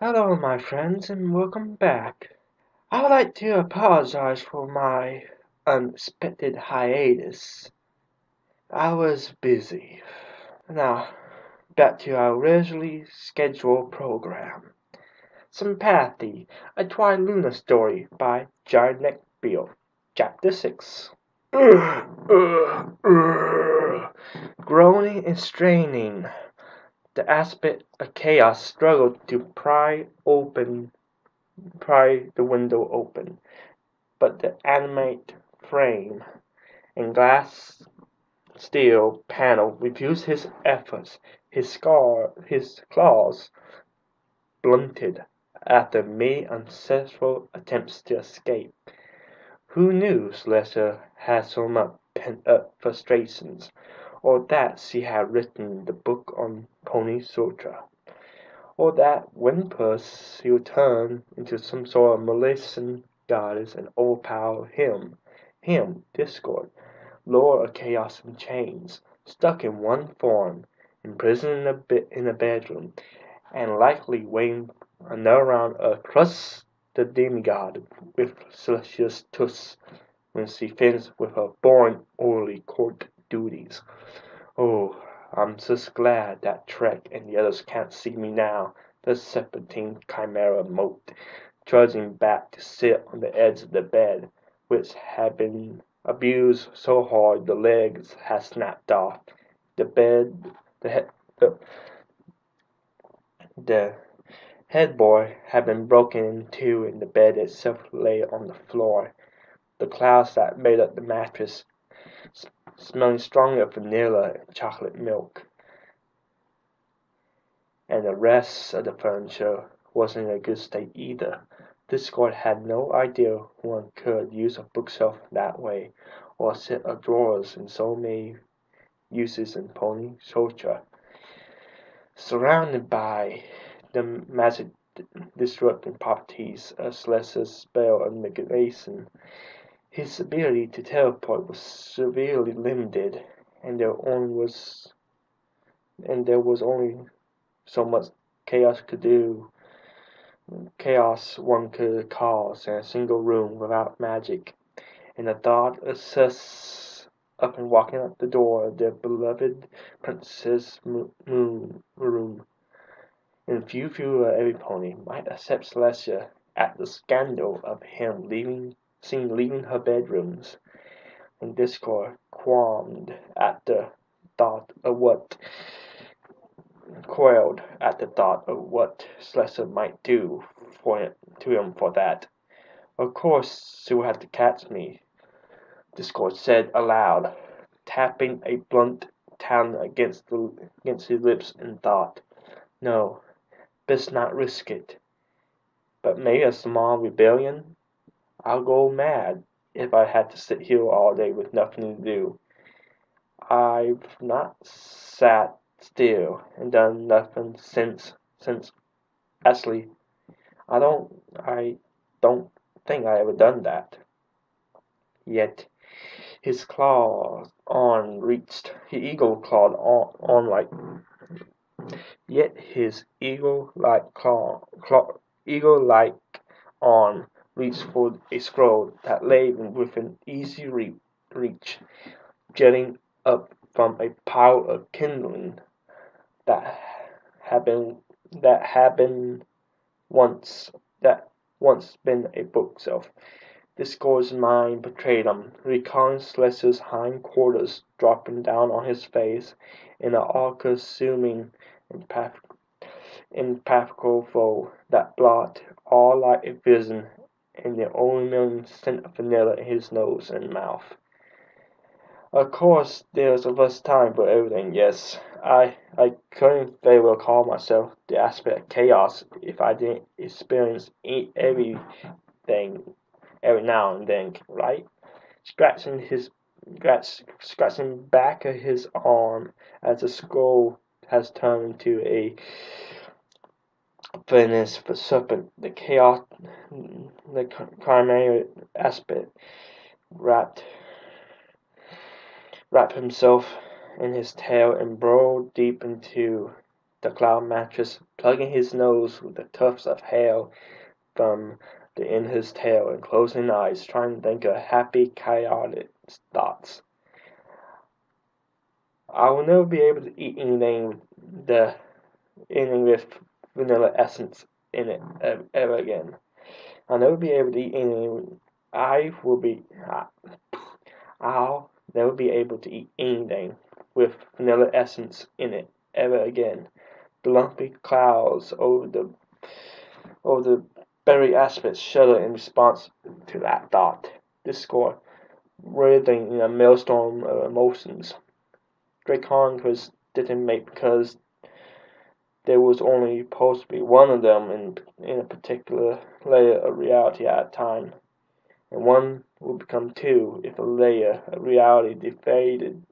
Hello, my friends, and welcome back. I would like to apologize for my unexpected hiatus. I was busy. Now, back to our originally scheduled program. Sympathy, a TwiLuna story by Ch.6, Chapter 6. Groaning and straining, the aspect of chaos struggled to pry the window open, but the animate frame and glass steel panel refused his efforts. His claws blunted after many unsuccessful attempts to escape. Who knew Celestia had so much pent-up frustrations, or that she had written the book on Pony Sutra, or that Windpus he would turn into some sort of Malaysian goddess and overpower him, Discord, lord of chaos and chains, stuck in one form, imprisoned in a bedroom, and likely waiting another round of crush the demigod with Celestia's tuss when she finished with her boring orderly court duties. Oh, I'm just glad that Trek and the others can't see me now, the serpentine chimera moped, trudging back to sit on the edge of the bed, which had been abused so hard the legs had snapped off. The bed, the, he- the headboard had been broken in two and the bed itself lay on the floor. The clouds that made up the mattress, smelling strongly of vanilla and chocolate milk, and the rest of the furniture wasn't in a good state either. Discord had no idea one could use a bookshelf that way, or a set of drawers in so many uses in Pony Sutra. Surrounded by the magic disrupting properties of Celestia's spell and manipulation, his ability to teleport was severely limited, and there was only so much chaos could do chaos one could cause in a single room without magic, and the thought of sus up and walking out the door of their beloved Princess room in few every pony might accept Celestia at the scandal of him seen leaving her bedrooms, and Discord qualmed at the thought of what quailed at the thought of what Celestia might do to him for that. Of course she would have to catch me, Discord said aloud, tapping a blunt tongue against his lips in thought. No, best not risk it. But maybe a small rebellion? I'll go mad if I had to sit here all day with nothing to do. I've not sat still and done nothing since actually I don't think I ever done that. Yet his claws on reached his eagle clawed on like yet his eagle like arm reached for a scroll that lay within easy reach, jutting up from a pile of kindling that had been that had been once that once been a bookshelf. Discord's mind betrayed him, recalling Celestia's hind quarters dropping down on his face in an all-consuming, impalpable foe that blocked all light of vision and the only known scent of vanilla in his nose and mouth. Of course, there's a less time for everything, yes. I couldn't very well call myself the aspect of chaos if I didn't experience everything every now and then, right? Scratching back of his arm as the scroll has turned into a venomous serpent. The chimera aspect wrapped himself in his tail and burrowed deep into the cloud mattress, plugging his nose with the tufts of hair from the end of his tail and closing eyes, trying to think of happy, chaotic thoughts. I will never be able to eat anything with vanilla essence in it ever again. I'll never be able to eat anything. I'll never be able to eat anything with vanilla essence in it ever again. The lumpy clouds over the berry aspects shudder in response to that thought. Discord, writhing in a maelstrom of emotions. Great conquest didn't make because there was only supposed to be one of them in a particular layer of reality at a time, and one would become two if a layer of reality divided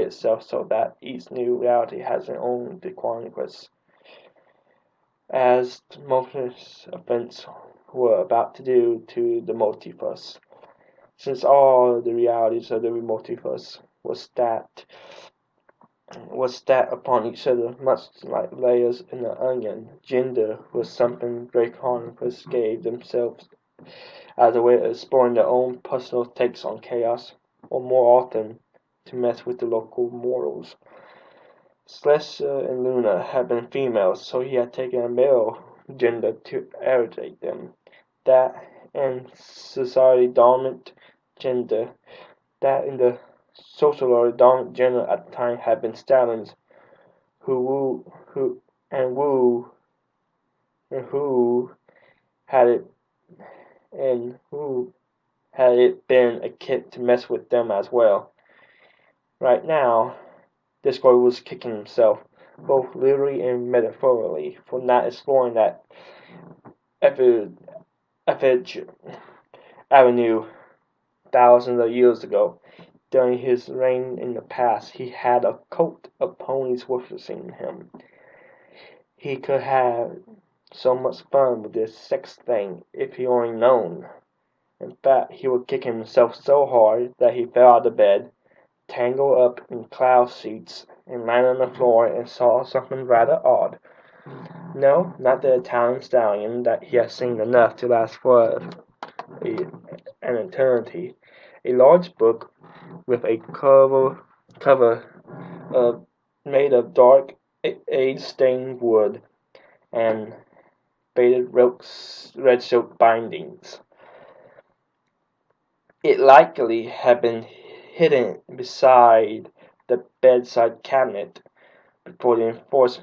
itself so that each new reality has its own conquest. As the multiverse events were about to do to the multiverse, since all the realities of the multiverse was stacked upon each other, much like layers in an onion. Gender was something great conquerors gave themselves as a way of exploring their own personal takes on chaos, or more often, to mess with the local mortals. Celestia and Luna had been females, so he had taken a male gender to irritate them. That and society dominant gender, that in the socially dominant gender at the time had been stallions, and who had it and who had it been a kid to mess with them as well. Right now, Discord was kicking himself, both literally and metaphorically, for not exploring that effage avenue thousands of years ago. During his reign in the past, he had a cult of ponies worshipping him. He could have so much fun with this sex thing if he only known. In fact, he would kick himself so hard that he fell out of bed, tangled up in cloud seats, and landed on the floor and saw something rather odd. No, not the Italian stallion that he had seen enough to last for an eternity. A large book with a cover made of dark, age-stained wood and faded red silk bindings. It likely had been hidden beside the bedside cabinet before the enforced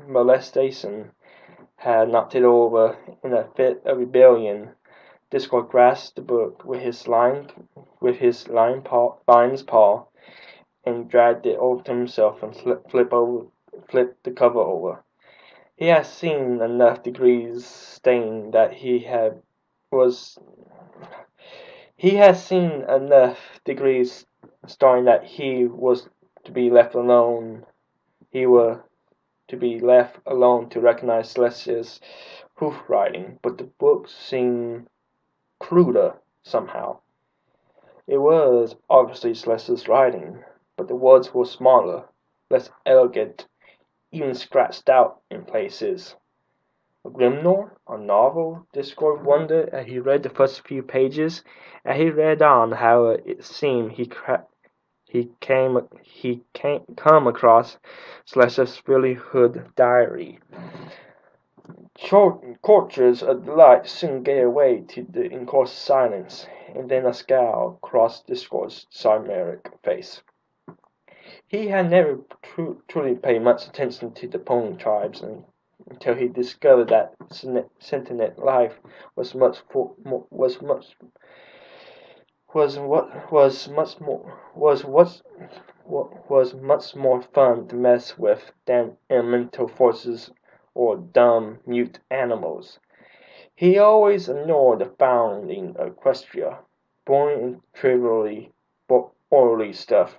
molestation had knocked it over in a fit of rebellion. Discord grasped the book with his lion's paw and dragged it over to himself and flipped the cover over. He had seen enough degrees stain that he was to be left alone. He were to be left alone to recognize Celestia's hoof writing, but the book seemed cruder somehow. It was obviously Celestia's writing, but the words were smaller, less elegant, even scratched out in places. A grimoire? A novel? Discord wondered as he read the first few pages. As he read on, however, it seemed he come across Celestia's really hood diary. Tortures of delight soon gave way to the enforced silence, and then a scowl crossed Discord's chimeric face. He had never truly paid much attention to the pony tribes until he discovered that sentient life was much more fun to mess with than elemental forces or dumb, mute animals. He always ignored the founding of Equestria, boring and trivially orally stuff.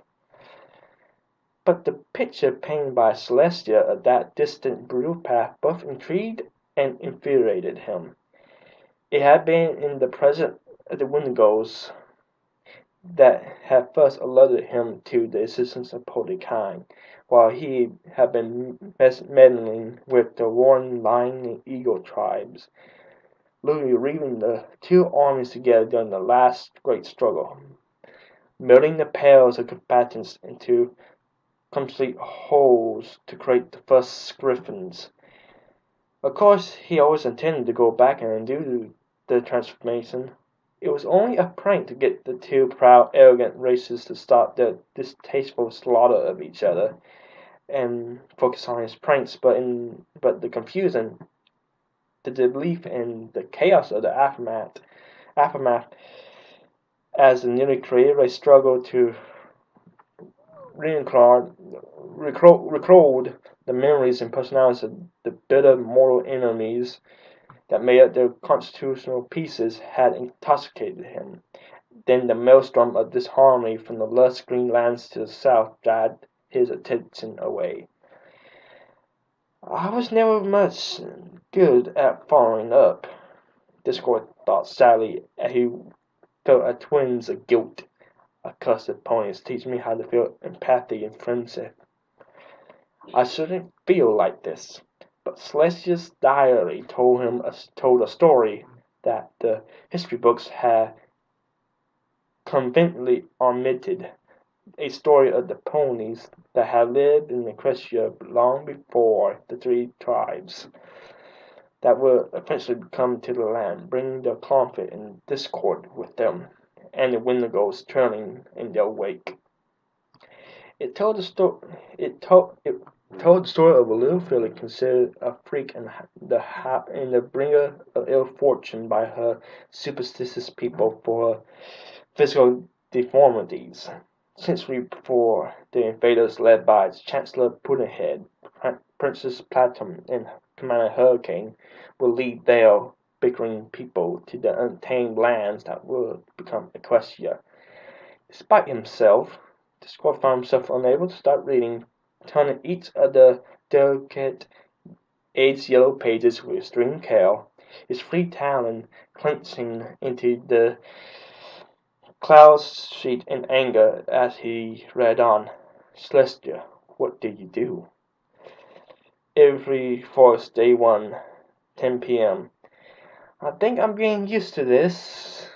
But the picture painted by Celestia of that distant brutal path both intrigued and infuriated him. It had been in the presence of the Wendigos that had first alerted him to the existence of Polykind, while he had been meddling with the Warren Lion and Eagle tribes, literally reeling the two armies together during the last great struggle, melting the pairs of combatants into complete wholes to create the first griffins. Of course, he always intended to go back and undo the transformation. It was only a prank to get the two proud, arrogant races to stop their distasteful slaughter of each other and focus on his pranks. But the confusion, the disbelief, and the chaos of the aftermath, as the newly created race struggled to recalled the memories and personalities of the bitter mortal enemies that made up their constitutional pieces had intoxicated him. Then the maelstrom of disharmony from the lush green lands to the south dragged his attention away. I was never much good at following up, Discord thought sadly as he felt a twinge of guilt. Accursed ponies teach me how to feel empathy and friendship. I shouldn't feel like this. But Celestia's diary told a story that the history books had conveniently omitted, a story of the ponies that had lived in Equestria long before the three tribes that would eventually come to the land, bringing their conflict and discord with them, and the Wendigos trailing in their wake. It told the story. Told the story of a little filly considered a freak and the bringer of ill fortune by her superstitious people for her physical deformities. Century before the invaders led by Chancellor Puddinhead, Princess Platinum, and Commander Hurricane would lead their bickering people to the untamed lands that would become Equestria. Despite himself, Discord found himself unable to start reading, turning each of the delicate, aged yellow pages with extreme care, his free talon clenching into the cloud sheet in anger as he read on. Celestia, what do you do? Every forest day 1, 10 p.m. I think I'm getting used to this.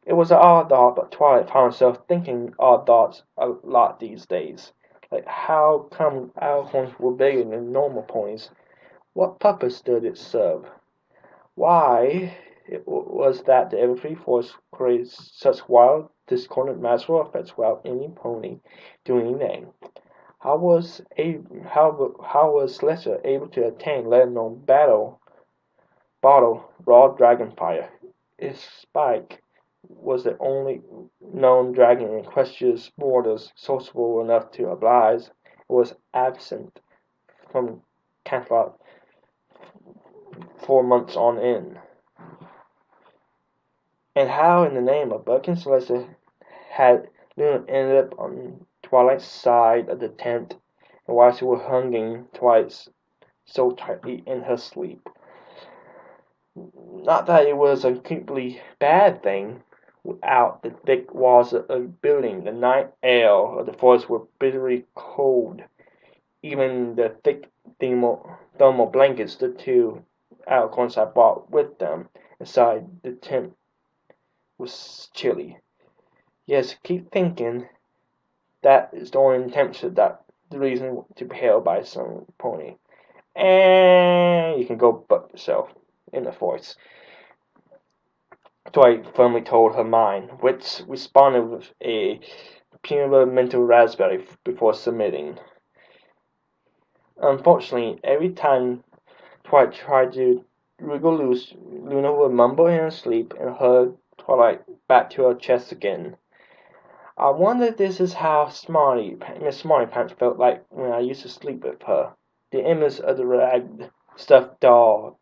It was an odd thought, but Twilight found herself thinking odd thoughts a lot these days. Like, how come Alcorns were bigger than normal ponies? What purpose did it serve? Why it was that the Everfree Force created such wild, discordant magical effects without any pony doing anything? How was Celestia able to attain, let alone bottle raw dragon fire? Its spike was the only known dragon in Equestria's borders sociable enough to oblige. It was absent from Canterlot for months on end. And how in the name of Buck and Celestia had Luna ended up on Twilight's side of the tent, and why she was hugging Twilight so tightly in her sleep? Not that it was a completely bad thing. Without the thick walls of the building, the night air of the forest was bitterly cold. Even the thick thermal blankets the two Alcorns had brought with them inside the tent was chilly. Yes, keep thinking that is the only temperature that the reason to be held by some pony. And you can go buck yourself in the forest. Dwight firmly told her mind, which responded with a punitive mental raspberry before submitting. Unfortunately, every time Dwight tried to wriggle loose, Luna would mumble in her sleep and hug Twilight back to her chest again. I wonder if this is how Miss Smarty Pants felt like when I used to sleep with her. The image of the ragged, stuffed doll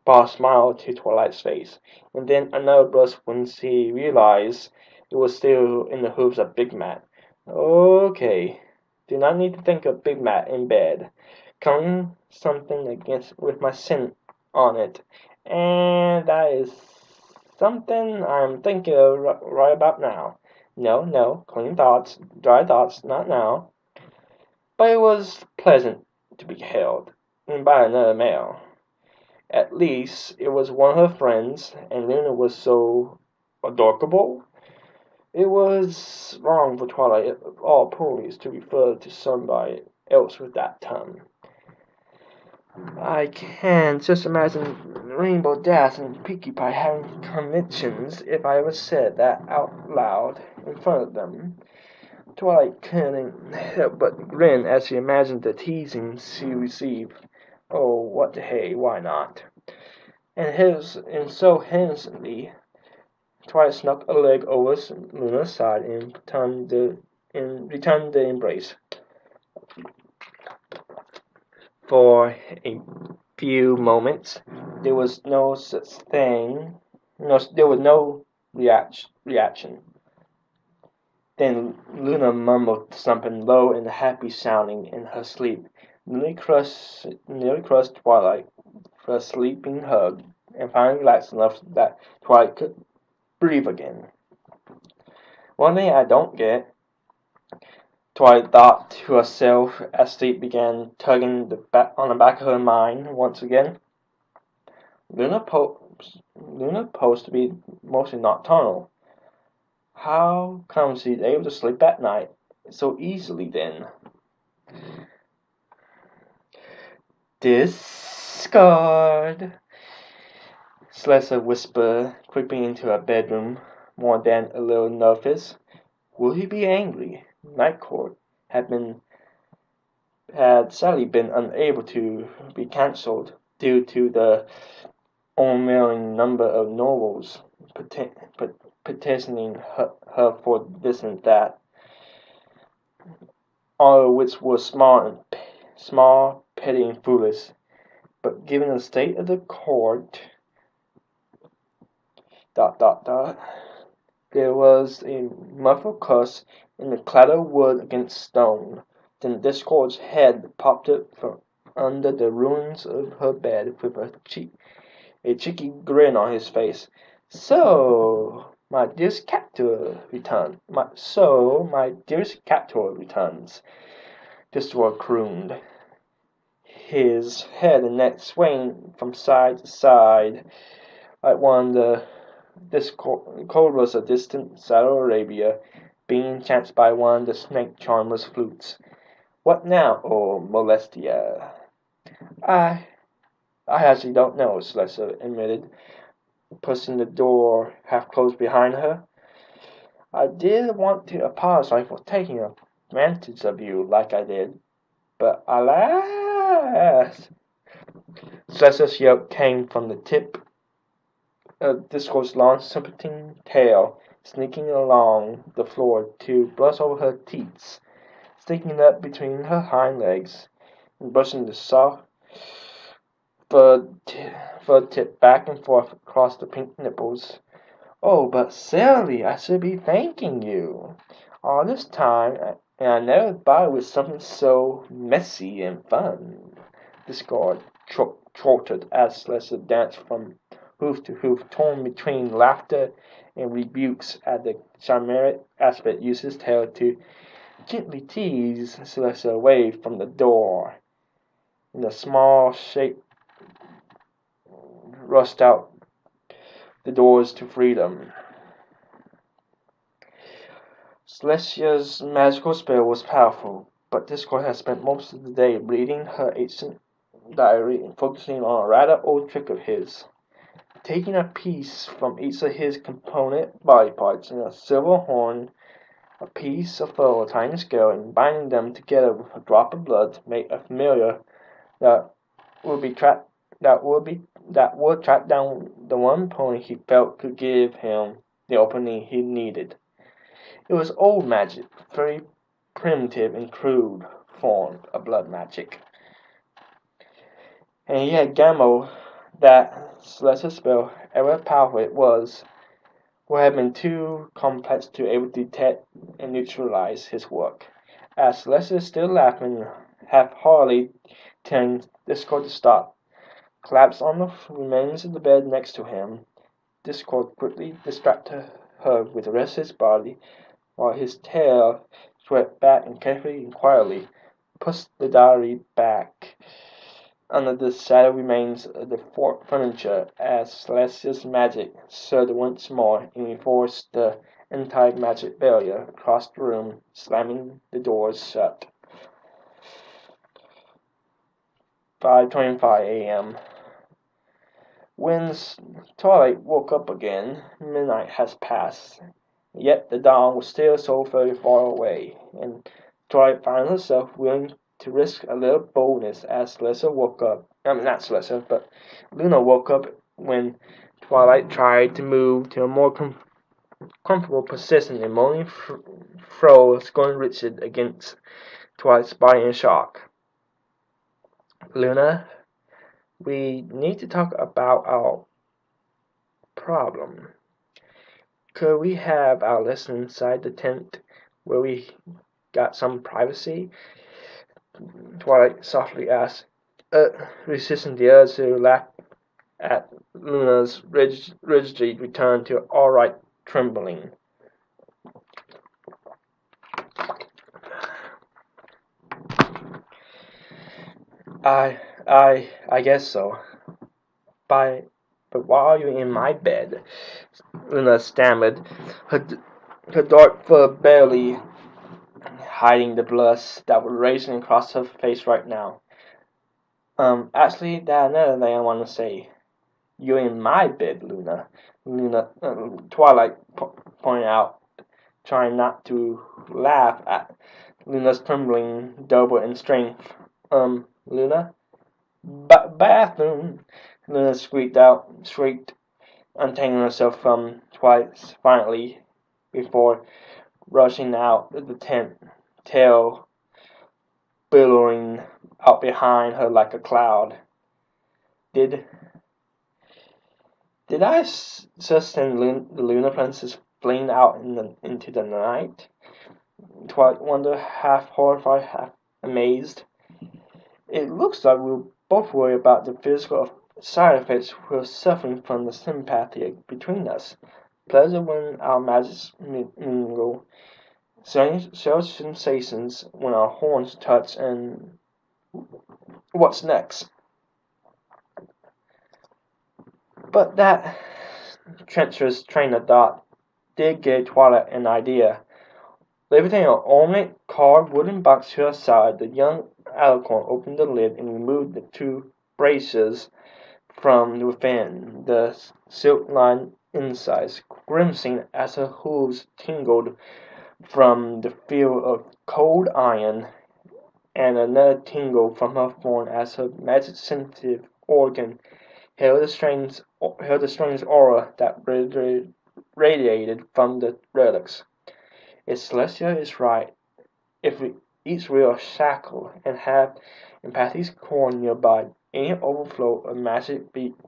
brought a smile to Twilight's face, and then another blush when she realized it was still in the hooves of Big Matt. Okay, do not need to think of Big Matt in bed. Come something against with my scent on it, and that is something I'm thinking of right about now. No, clean thoughts, dry thoughts, not now. But it was pleasant to be held, and by another male. At least it was one of her friends, and Luna was so adorable. It was wrong for Twilight of all ponies to refer to somebody else with that term. I can just imagine Rainbow Dash and Pinkie Pie having conventions if I ever said that out loud in front of them. Twilight couldn't help but grin as she imagined the teasing she received. Oh, what the hey, why not? And so innocently, Twilight snuck a leg over Luna's side and returned the embrace. For a few moments, there was no such thing. No, there was no reaction. Then Luna mumbled something low and happy sounding in her sleep, nearly crushed Twilight for a sleeping hug, and finally relaxed enough that Twilight could breathe again. One thing I don't get, Twilight thought to herself as sleep began tugging on the back of her mind once again. Luna posed to be mostly nocturnal. How come she's able to sleep at night so easily then? Discard, Celeste whispered, creeping into her bedroom, more than a little nervous. Will he be angry? Night Court had sadly been unable to be cancelled due to the overwhelming number of nobles petitioning her for this and that, all of which were small, petty, and foolish. But given the state of the court, ... there was a muffled curse and the clatter of wood against stone. Then Discord's head popped up from under the ruins of her bed with a cheeky grin on his face. So, my dearest captor returns. Discord crooned, his head and neck swaying from side to side like one of the cobras of distant Saudi Arabia being chanced by one of the snake charmer's flutes. What now, oh molestia? I actually don't know, Celeste admitted, pushing the door half closed behind her. I did want to apologize for taking advantage of you like I did, but alas! Celeste's yelp came from the tip of Discord's long, serpentine tail, sneaking along the floor to brush over her teats, sticking up between her hind legs, and brushing the soft fur tip back and forth across the pink nipples. Oh, but Sally, I should be thanking you. All this time, and I never thought it was something so messy and fun. Discord chortled as Celeste danced from hoof to hoof, torn between laughter and rebukes at the chimeric aspect used his tail to gently tease Celeste away from the door. And the small shape rushed out the doors to freedom. Celestia's magical spell was powerful, but Discord had spent most of the day reading her ancient diary and focusing on a rather old trick of his, taking a piece from each of his component body parts in a silver horn, a piece of fur, a tiny scale, and binding them together with a drop of blood to make a familiar that would track down the one pony he felt could give him the opening he needed. It was old magic, very primitive and crude form of blood magic. And he had gambled that Celeste's spell, however powerful it was, would have been too complex to be able to detect and neutralize his work. As Celeste, still laughing half-heartedly, telling Discord to stop, collapsed on the remains of the bed next to him. Discord quickly distracted her with the rest of his body, while his tail swept back and carefully and quietly pushed the diary back under the shadowy remains of the furniture as Celestia's magic surged once more and enforced the anti-magic barrier across the room, slamming the doors shut. 5:25 a.m. When Twilight woke up again, midnight had passed, yet the dawn was still so very far away, and Twilight found herself willing to risk a little boldness as Celestia woke up. I mean, not Celestia, but Luna woke up when Twilight tried to move to a more comfortable position and moaning froze, going rigid against Twilight's body in shock. Luna, we need to talk about our problem. Could we have our lesson inside the tent where we got some privacy? Twilight softly asked, resisting the urge to laugh at Luna's rigid return to all-right trembling. I guess so. But why are you in my bed? Luna stammered, her dark fur barely hiding the blush that was racing across her face right now. Actually, there's another thing I want to say. You're in my bed, Luna. Twilight pointed out, trying not to laugh at Luna's trembling double in strength. Luna? Bathroom! Luna shrieked, untangling herself from Twilight finally, before rushing out of the tent, tail billowing out behind her like a cloud. Did I just send the Lunar Princess fleeing out into the night? Twilight wondered, half horrified, half amazed. It looks like we're both worried about the physical side effects we're suffering from the sympathy between us. Pleasure when our magics mingle, strange sensations when our horns touch, and what's next? But that treacherous train of thought did give Twilight an idea. Lifting an ornate carved wooden box to her side, the young Alicorn opened the lid and removed the two braces from within, the silk-lined insides, grimacing as her hooves tingled from the feel of cold iron, and another tingle from her form as her magic-sensitive organ held the strange aura that radiated from the relics. If Celestia is right, if we each wear a shackle and have Sympathy's core nearby, any overflow of magic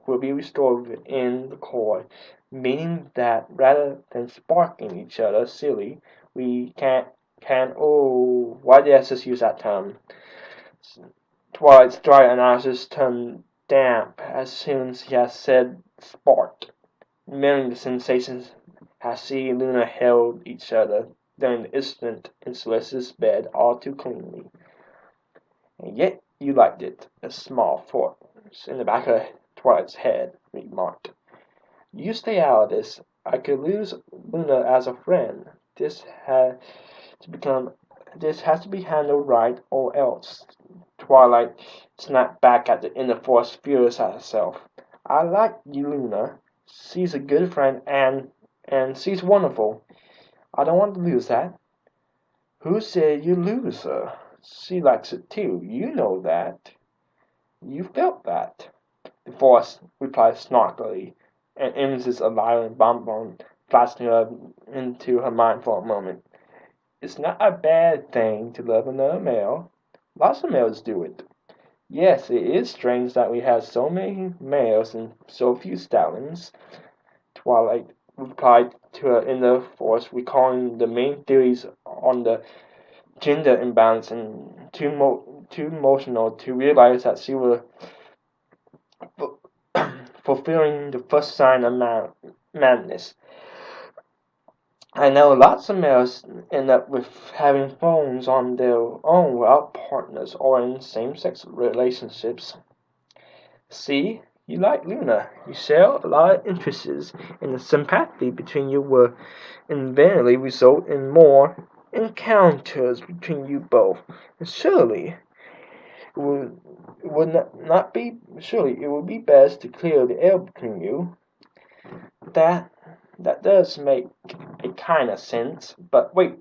will be restored within the core, meaning that rather than sparking each other silly, we why did I just use that term? Twilight's dry analysis turned damp as soon as he had said sparked, mirroring the sensations as she and Luna held each other during the instant in Celestia's bed all too cleanly. And yet you liked it, a small force in the back of Twilight's head remarked. You stay out of this. I could lose Luna as a friend. This has to be handled right or else. Twilight snapped back at the inner force, furious at herself. I like you, Luna. She's a good friend and she's wonderful. I don't want to lose that. Who said you lose her? She likes it too. You know that. You felt that. The force replied snarkily, an images of Lila and Bonbon flashing into her mind for a moment. It's not a bad thing to love another male. Lots of males do it. Yes, it is strange that we have so many males and so few stallions. Twilight replied to her inner force, recalling the main theories on the gender imbalance, and too emotional to realize that she was fulfilling the first sign of madness. I know lots of males end up with having phones on their own without partners or in same-sex relationships. See, you like Luna. You share a lot of interests, and the sympathy between you will inevitably result in more encounters between you both. And surely it would be best to clear the air between you. That that does make a kind of sense. But wait,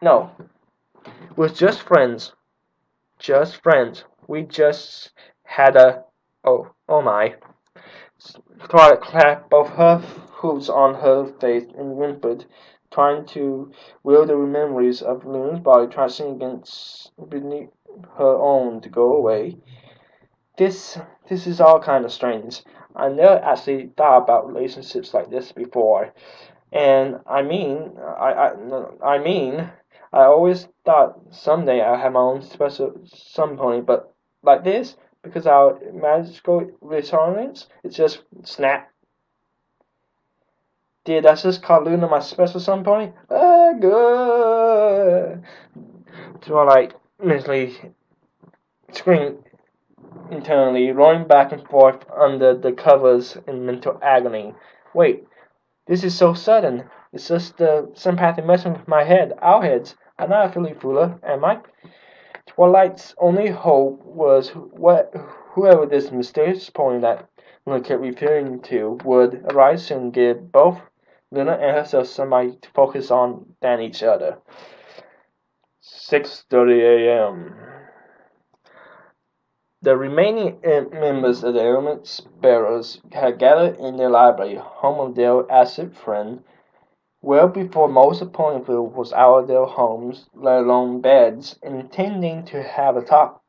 no, we're just friends. Just friends. We just had a oh my. Twilight clapped both her hooves on her face and whimpered, trying to will the memories of Luna's body thrashing against beneath her own to go away. This this is all kind of strange. I never actually thought about relationships like this before, and I always thought someday I'd have my own special some pony, but like this, because our magical resonance, it's just snap. Did I just call Luna my special some pony? Good. Twilight mentally screamed internally, rolling back and forth under the covers in mental agony. Wait, this is so sudden. It's just the sympathy messing with my head, our heads. I'm not a filly fooler, am I? Twilight's only hope was whoever this mysterious pony that Luna kept referring to would arise soon and give both Luna and herself somebody to focus on than each other. 6:30 a.m. The remaining members of the Element Sparrows had gathered in their library, home of their absent friend, well before most of Ponyville was out of their homes, let alone beds, intending to have a talk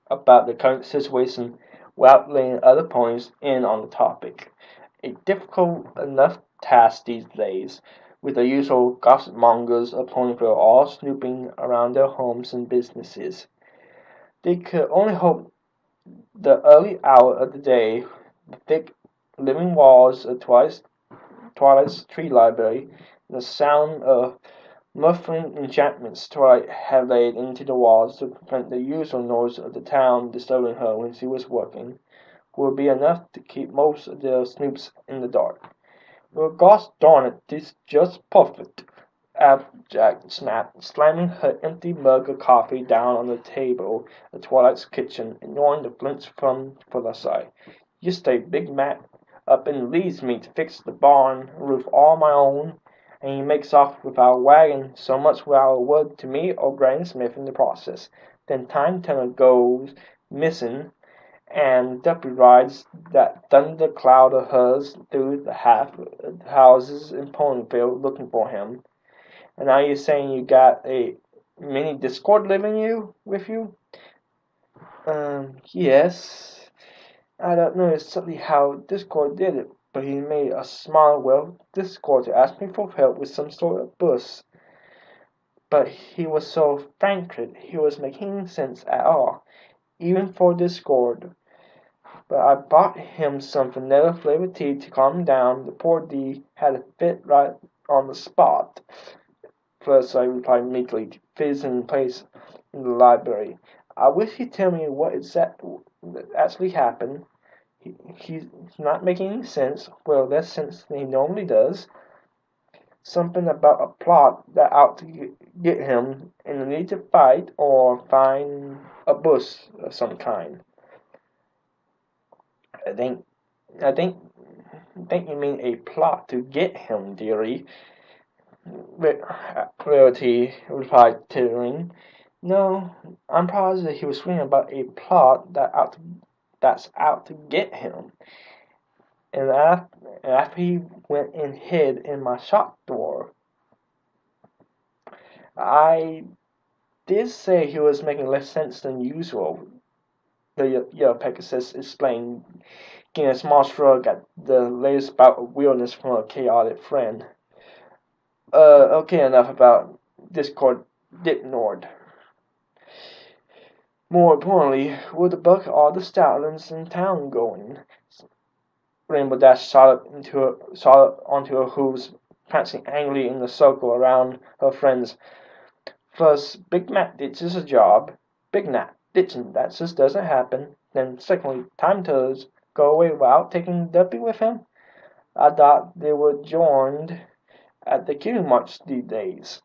about the current situation without letting other ponies in on the topic. A difficult enough task these days, with the usual gossip mongers of Ponyville all snooping around their homes and businesses. They could only hope the early hour of the day, the thick living walls of Twilight's tree library, and the sound of muffling enchantments Twilight had laid into the walls to prevent the usual noise of the town disturbing her when she was working, would be enough to keep most of the snoops in the dark. Well, gosh darn it, this is just perfect, Applejack snapped, slamming her empty mug of coffee down on the table of Twilight's kitchen, ignoring the flinch from Philosophy. Just a Big Mac up and leaves me to fix the barn roof all my own, and he makes off with our wagon so much without a word to me or Granny Smith in the process. Then Time Turner goes missing, and Duppy rides that thunder cloud of hers through the half houses in Ponyville looking for him. And now you're saying you got a mini Discord living with you? Yes. I don't know exactly how Discord did it, but he made a small Discord to ask me for help with some sort of bus. But he was so frank, he was making sense at all, even for Discord. But I bought him some vanilla flavored tea to calm him down. The poor D had a fit right on the spot. Plus, I replied meekly, fizzing in place in the library. I wish he'd tell me what actually happened. He's not making any sense. Well, less sense than he normally does. Something about a plot that ought to get him in the need to fight or find a bush of some kind. I think, I think, think you mean a plot to get him, dearie. Rarity replied, tittering. No, I'm positive he was screaming about a plot that's out to get him. And after he went and hid in my shop door, I did say he was making less sense than usual, the Yellow Pegasus explained, giving a small shrug at the latest bout of weirdness from a chaotic friend. Okay, enough about Discord Dipnord. More importantly, will the buck all the stallions in town going? Rainbow Dash shot onto her hooves, prancing angrily in a circle around her friends. First, Big Mac ditches a job. Big Mac ditching that just doesn't happen. Then, secondly, time tellers go away without taking Duppy with him. I thought they were joined at the Killing March these days.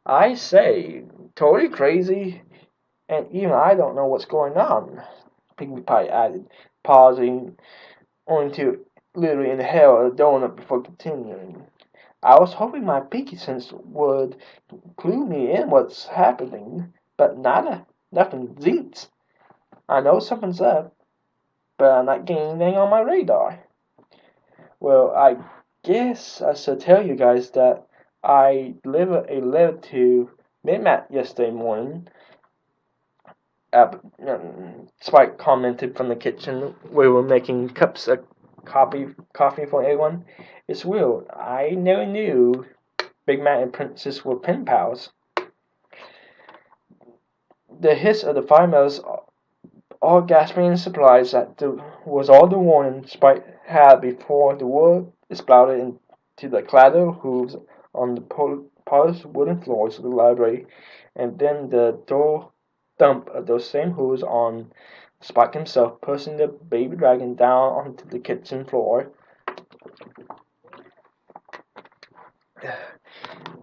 I say, totally crazy, and even I don't know what's going on, Piggy Pie added, pausing only to literally inhale a donut before continuing. I was hoping my peaky sense would clue me in what's happening, but nada, nothing zinks. I know something's up, but I'm not getting anything on my radar. Well, I guess I should tell you guys that I delivered a letter to Midmat yesterday morning. Spike commented from the kitchen. We were making cups of coffee for everyone. It's weird. I never knew Big Mac and Princess were pen pals. The hiss of the firemellows, all gasping in surprise, was all the warning Spike had before the word exploded into the clatter of hooves on the polished wooden floors of the library, and then the dull thump of those same hooves on Spike himself, pushing the baby dragon down onto the kitchen floor.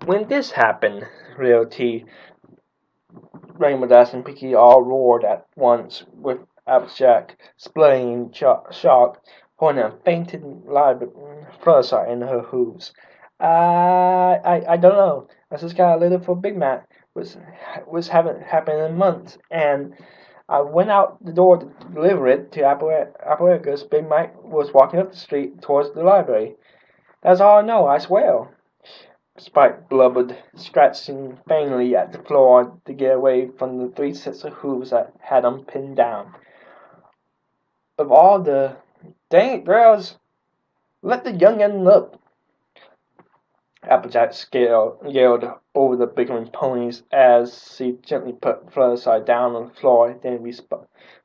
When this happened, Realty, Rainbow Dash, and Pinky all roared at once, with Applejack splitting in shock, holding a fainted Fluttershy in her hooves. I don't know. I just got a letter for Big Mac, which haven't happened in months, and I went out the door to deliver it to Applejack's. Big Mac was walking up the street towards the library. That's all I know, I swear. Spike blubbered, scratching vainly at the floor to get away from the 3 sets of hooves that had him pinned down. Of all the... Dang it, girls! Let the young un up! Applejack yelled over the bickering ponies as he gently put Fluttershy down on the floor, then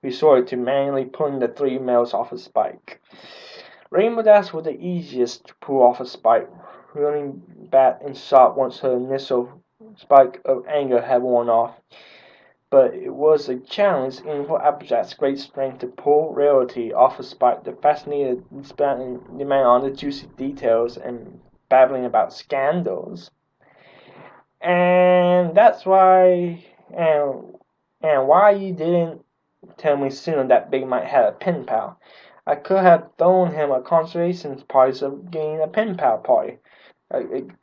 resorted to manually pulling the 3 males off of Spike. Rainbow Dash was the easiest to pull off of Spike, reeling back in shock once her initial spike of anger had worn off. But it was a challenge even for Applejack's great strength to pull Rarity off of Spike, the fascinated the man on the juicy details and babbling about scandals. And that's why, and why you didn't tell me sooner that Big Mike had a pen pal. I could have thrown him a consolation party of getting a pen pal party.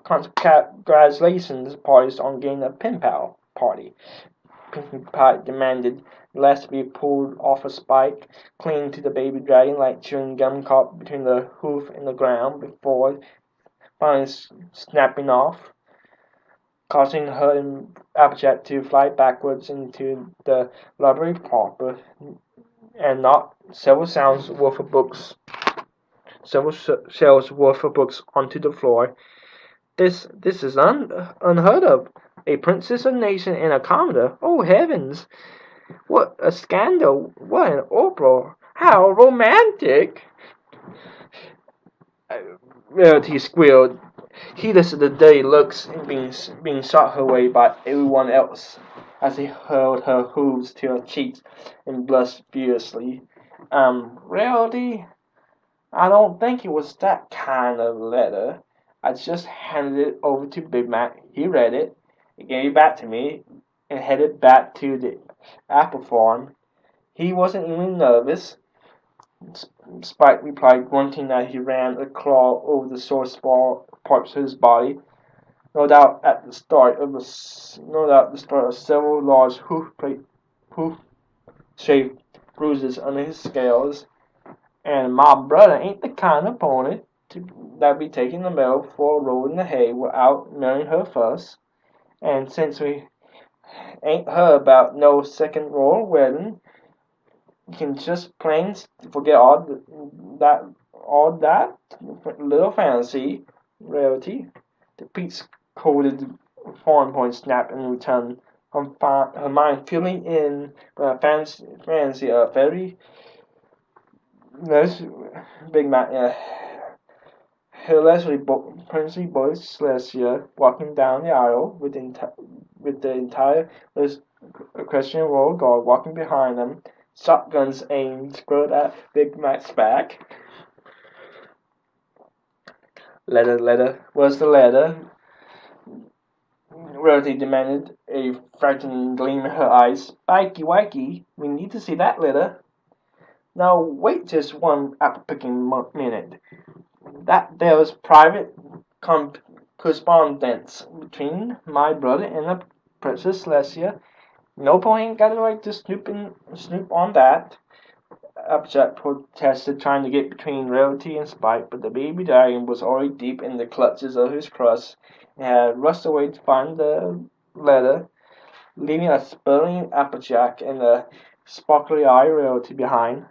Congratulations parties on getting a pen pal party. Pinkie Pie demanded, lest be pulled off a Spike, clinging to the baby dragon like chewing gum caught between the hoof and the ground before finally snapping off, causing her and Applejack to fly backwards into the library proper and knock several shelves worth of books onto the floor. This is unheard of. A princess, a nation, and a commoner. Oh heavens! What a scandal! What an uproar! How romantic! Rarity squealed, heedless of the dirty looks being shot her way by everyone else, as he hurled her hooves to her cheeks and blushed furiously. Rarity, I don't think it was that kind of letter. I just handed it over to Big Mac. He read it. He gave it back to me and headed back to the apple farm. He wasn't even nervous. Spike replied, grunting as he ran a claw over the sore parts of his body. No doubt the start of several large hoof-shaped bruises under his scales. And my brother ain't the kind of pony that be taking the milk for a roll in the hay without marrying her first. And since we ain't heard about no second royal wedding, you can just plain forget all that little fancy Rarity. The peach-coated foreign point snapped in return, her mind filling in with a fancy of very nice Big Mac. Her princely boy Celestia walking down the aisle with the entire Christian Royal Guard walking behind them, shotguns aimed squared at Big Mac's back. Letter, where's the letter? Rarity demanded, a frightened gleam in her eyes. Pikey Wikey, we need to see that letter. Now wait just one apple-picking minute. That there was private correspondence between my brother and the Princess Celestia. Noble ain't got the right to snoop on that. Applejack protested, trying to get between Rarity and Spike, but the baby dragon was already deep in the clutches of his crust and had rushed away to find the letter, leaving a sputtering Applejack and a sparkly-eyed Rarity behind.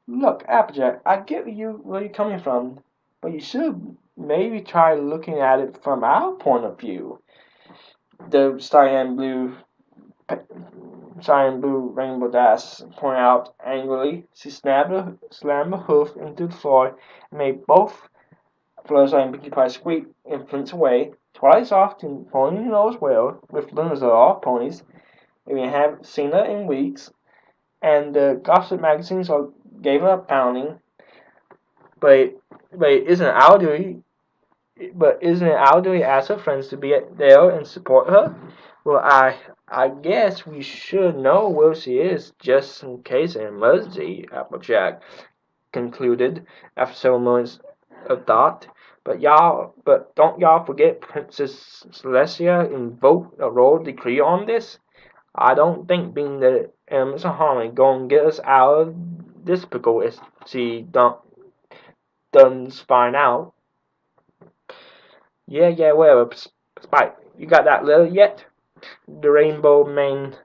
Look, Applejack, I get where you're coming from, but you should maybe try looking at it from our point of view. The cyan blue rainbow dash pointed out angrily. She slammed her hoof into the floor and made both Fluttershy and Pinkie Pie squeak and flinch away. Twilight's off to Pony knows where, with Luna's off ponies. We haven't seen her in weeks, and the gossip magazines gave her a pounding. But isn't it our duty? But isn't it our duty as her friends to be there and support her? Well, I guess we should know where she is, just in case of an emergency, Applejack concluded after several moments of thought. But don't y'all forget Princess Celestia invoked a royal decree on this. I don't think being the Miss Harmony gonna get us out of this pickle if she done find out. Yeah, whatever. Spike, you got that letter yet? The rainbow mane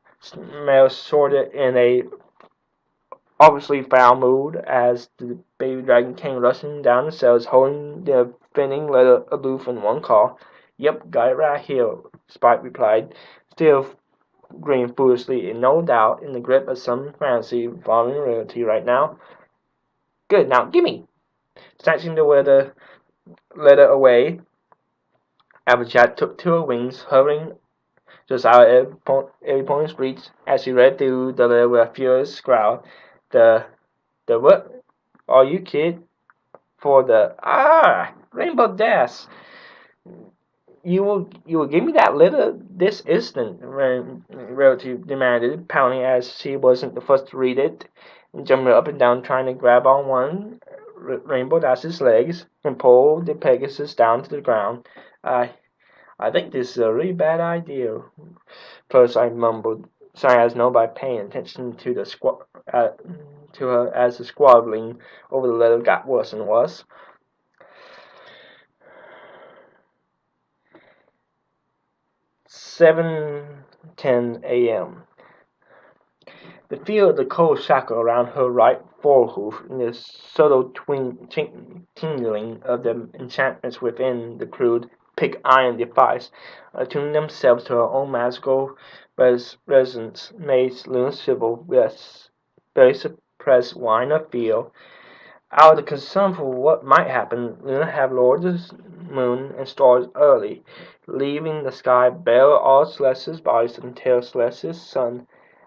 male sorted in a obviously foul mood as the baby dragon came rushing down the cells, holding the offending letter aloof in one claw. Yep, got it right here, Spike replied, still grinning foolishly and no doubt in the grip of some fantasy following reality right now. Good, now gimme! Snatching the letter away, Applejack took to her wings, hovering just out of every pony's reach as she read through the letter with a furious growl. The what? Are you kid? For the Rainbow Dash. You will give me that letter this instant, Rarity demanded, pounding as she wasn't the first to read it, and jumping up and down trying to grab on one Rainbow Dash's legs and pull the Pegasus down to the ground. I think this is a really bad idea, Fluttershy mumbled, sorry as nobody paying attention to to her as the squabbling over the letter got worse and worse. 7:10 a.m. The feel of the cold shackle around her right forehoof and the subtle tingling of the enchantments within the crude pig iron device attuned themselves to her own magical resonance made Luna shiver with very suppressed whine of fear. Out of the concern for what might happen, Luna had lowered the moon and stars early, leaving the sky bare of all Celestia's bodies until Celestia's sun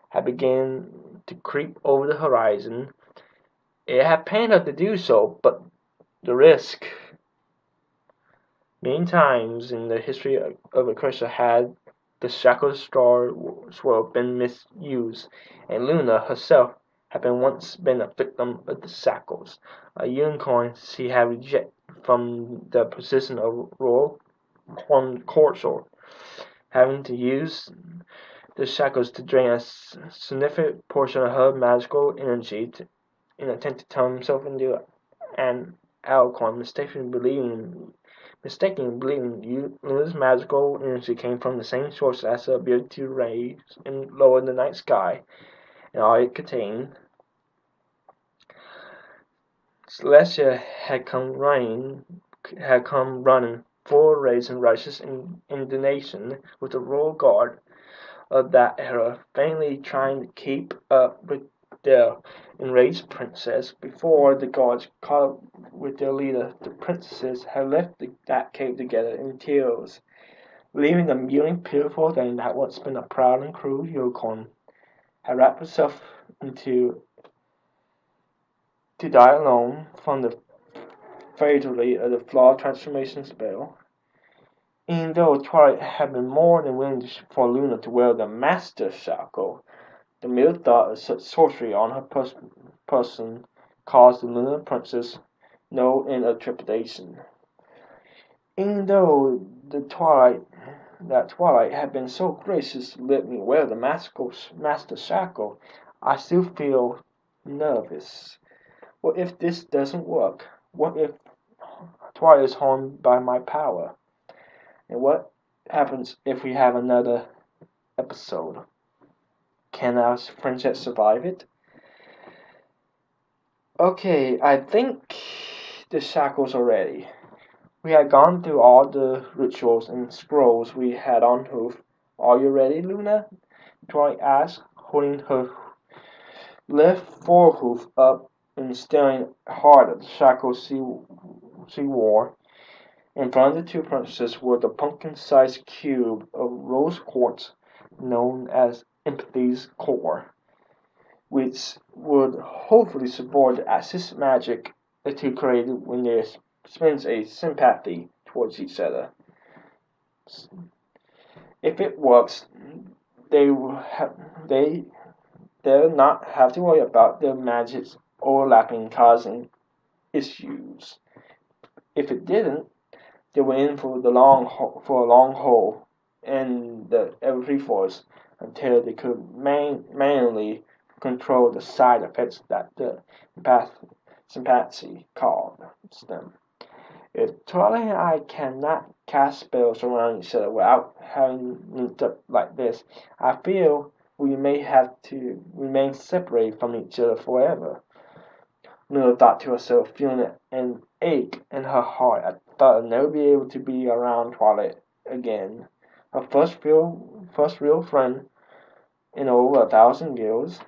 had begun to creep over the horizon. It had pained her to do so, but the risk. Many times in the history of Acacia had the shackled star swirl been misused, and Luna herself had once been a victim of the shackles. A unicorn she had rejected from the position of royal consort, having to use the shackles to drain a significant portion of her magical energy in an attempt to turn himself into an alicorn, mistakenly believing Luna's magical energy came from the same source as the ability to raise and lower the night sky, and all it contained. Celestia had come running, full rage and righteous indignation with the royal guard of that era, vainly trying to keep up with their enraged princess. Before the guards caught up with their leader, the princesses had left that cave together in tears, leaving the mewing, pitiful thing that once been a proud and cruel unicorn had wrapped herself into to die alone from the fatally of the flawed transformation spell. Even though Twilight had been more than willing for Luna to wear the Master Shackle, the mere thought of such sorcery on her person caused the Lunar Princess no end of trepidation. Even though Twilight had been so gracious to let me wear the Master Shackle, I still feel nervous. What if this doesn't work? What if Twilight is harmed by my power? And what happens if we have another episode? Can our friendship survive it? Okay, I think the shackles are ready. We had gone through all the rituals and scrolls we had on hoof. Are you ready, Luna? Twilight asked, holding her left forehoof up and staring hard at the shackles she wore. In front of the two princesses was the pumpkin-sized cube of rose quartz known as Sympathy's core, which would hopefully support the assist magic the two created when they experience a sympathy towards each other. If it works, they will they'll not have to worry about their magics overlapping causing issues. If it didn't, they were in for a long haul in the every force until they could manually control the side effects that the sympathy caused them. If Twilight and I cannot cast spells around each other without having linked up like this, I feel we may have to remain separated from each other forever. Luna thought to herself, feeling an ache in her heart at the thought of never being able to be around Twilight again. Her first real friend in over 1,000 years.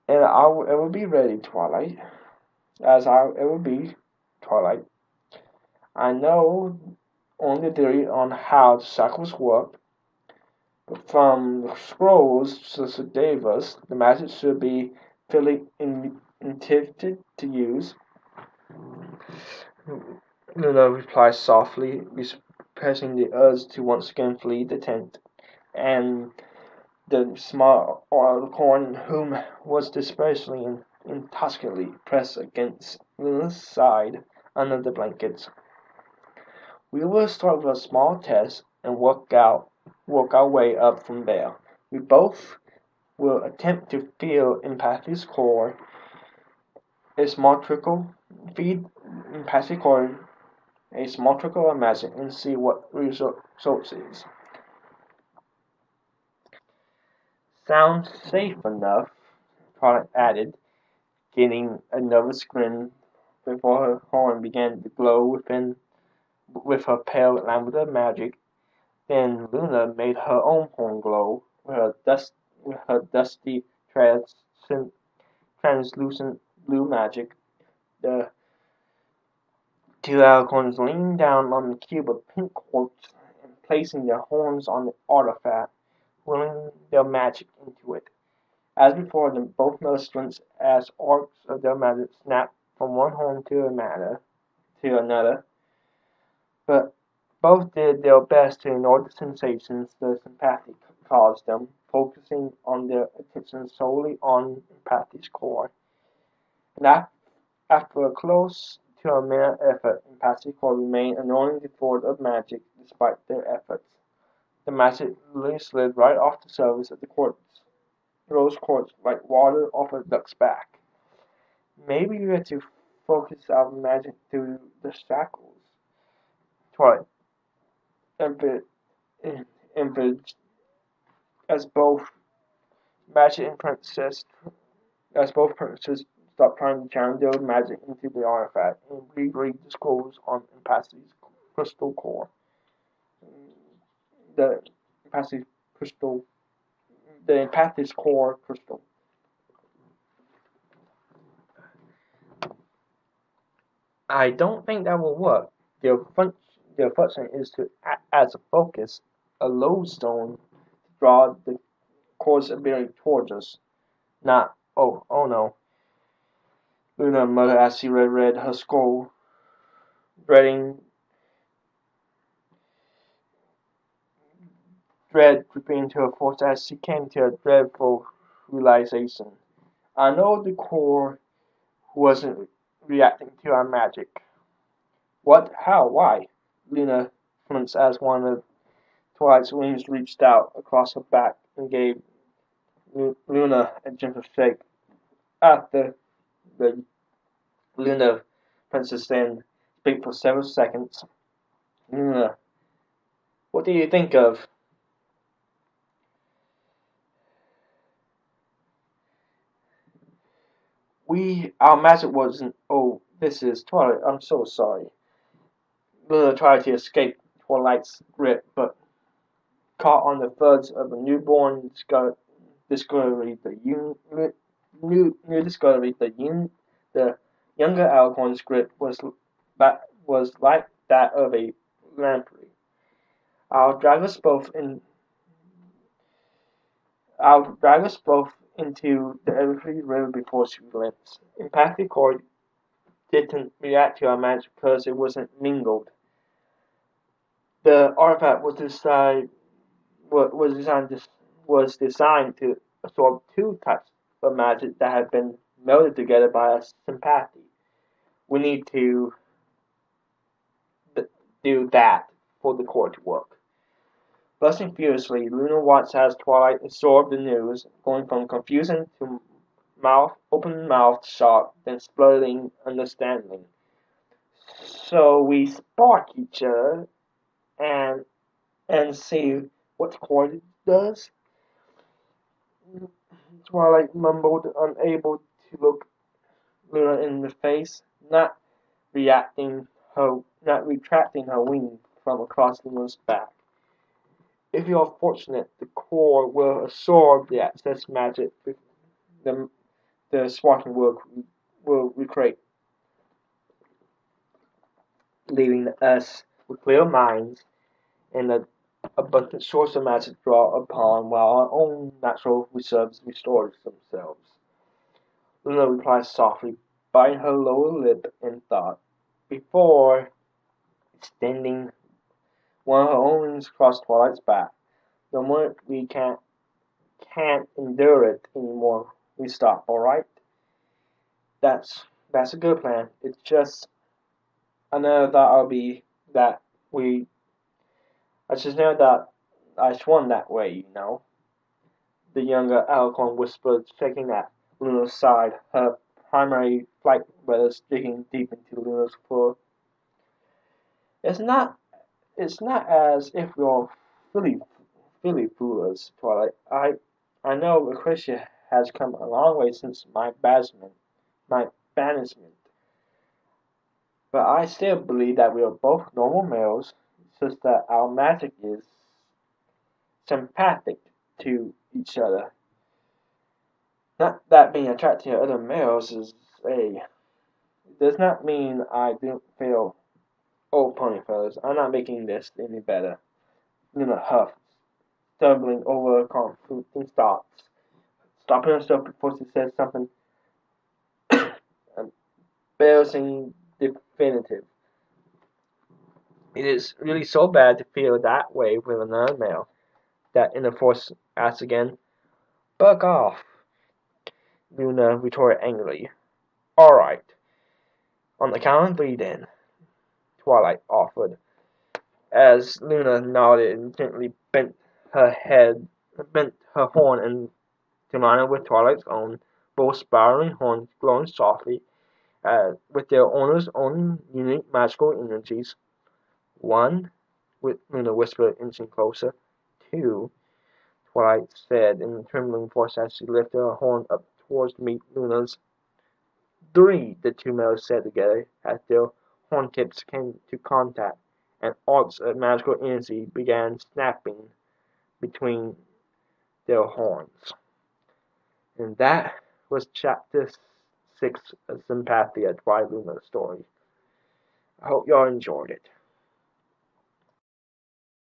And I will ever be ready, Twilight. As I will ever be, Twilight. I know only the theory on how the shackles work, but from the scrolls Sister gave us, the magic should be fairly intuitive to use. Luna replied softly, repressing the urge to once again flee the tent, and the small unicorn, whom was despairingly and intoxicatedly pressed against Luna's side under the blankets. We will start with a small test and work our way up from there. We both will attempt to feel Empathy's core, a small trickle, feed Empathy's core a small trickle of magic and see what results is. Sounds safe enough, Twilight added, getting a nervous grin before her horn began to glow with her pale lavender magic. Then Luna made her own horn glow with her dusty, translucent blue magic. The two alicorns leaned down on the cube of pink quartz and placing their horns on the artifact, whirling their magic into it. As before, both nostrils as arcs of their magic snapped from one horn to another, but both did their best to ignore the sensations the sympathy caused them, focusing on their attention solely on Empathy's core. And after a close to a minute effort, Empathy's core remained annoyingly devoid of magic despite their efforts. The magic literally slid right off the surface of the rose quartz like water off a duck's back. Maybe we had to focus our magic through the shackles. Twilight envisaged as both magic and princess as both princesses stopped trying to channel their magic into the artifact and reread the scrolls on Empathy's crystal core. The Empathy's crystal the Empathy's core crystal. I don't think that will work. Their function is to act as a focus, a lodestone to draw the course ability towards us. Not, oh no. Luna muttered as she reread her scroll, dreading dread creeping into her thoughts as she came to a dreadful realization. I know the core wasn't reacting to our magic. What? How? Why? Luna flinched as one of Twilight's wings reached out across her back and gave Luna a gentle shake. After the Luna princess then speak for several seconds. Luna, what do you think of? Our magic wasn't. Oh, this is Twilight. I'm so sorry. Luna tried to escape Twilight's grip, but caught on the thuds of a newborn discovery. New discovery. The younger Alcorn's grip was like that of a lamprey. I'll drag us both in. I'll drag us both into the Everfree River before she relents. Empathic Cord didn't react to our magic because it wasn't mingled. The artifact was designed to absorb two types of magic that had been melded together by a sympathy. We need to do that for the core to work. Blushing furiously, Luna watched as Twilight absorbed the news, going from confusion to open-mouthed shock, then spluttering understanding. So we spark each other and see what the core does. Twilight mumbled, unable to look Luna in the face, not retracting her wing from across Luna's back. If you are fortunate, the core will absorb the excess magic the, the sparking will recreate, leaving us with clear minds and an abundant source of magic to draw upon while our own natural reserves restore themselves. Luna replied softly, biting her lower lip in thought, before extending one of her own wings across Twilight's back. The moment we can't endure it anymore, we stop, alright? That's a good plan. It's just another thought I'll be that we I just know that I swung that way. The younger Alcorn whispered, shaking at Luna's side, her primary flight feathers digging deep into Luna's fur. It's not it's not as if you're fully foolish, Twilight. I know Lucretia has come a long way since my banishment. But I still believe that we are both normal males, it's just that our magic is sympathic to each other. Not that being attracted to other males is a it does not mean I don't feel oh pony fellas, I'm not making this any better. Luna huffed, stumbling over conflicting thoughts, stopping herself before she said something embarrassing definitive. It is really so bad to feel that way with another male. That inner force asked again. Bug off, Luna retorted angrily. Alright, on the count of three then, Twilight offered, as Luna nodded and gently bent her horn into line with Twilight's own, both spiraling horns glowing softly, with their owner's own unique magical energies. One, Luna whispered, inching closer. Two, Twilight said in a trembling voice as she lifted her horn up towards to meet Luna's. Three, the two males said together as their horn tips came to contact, and arcs of magical energy began snapping between their horns. And that was Chapter 6 of Sympathy, a TwiLuna story. I hope y'all enjoyed it.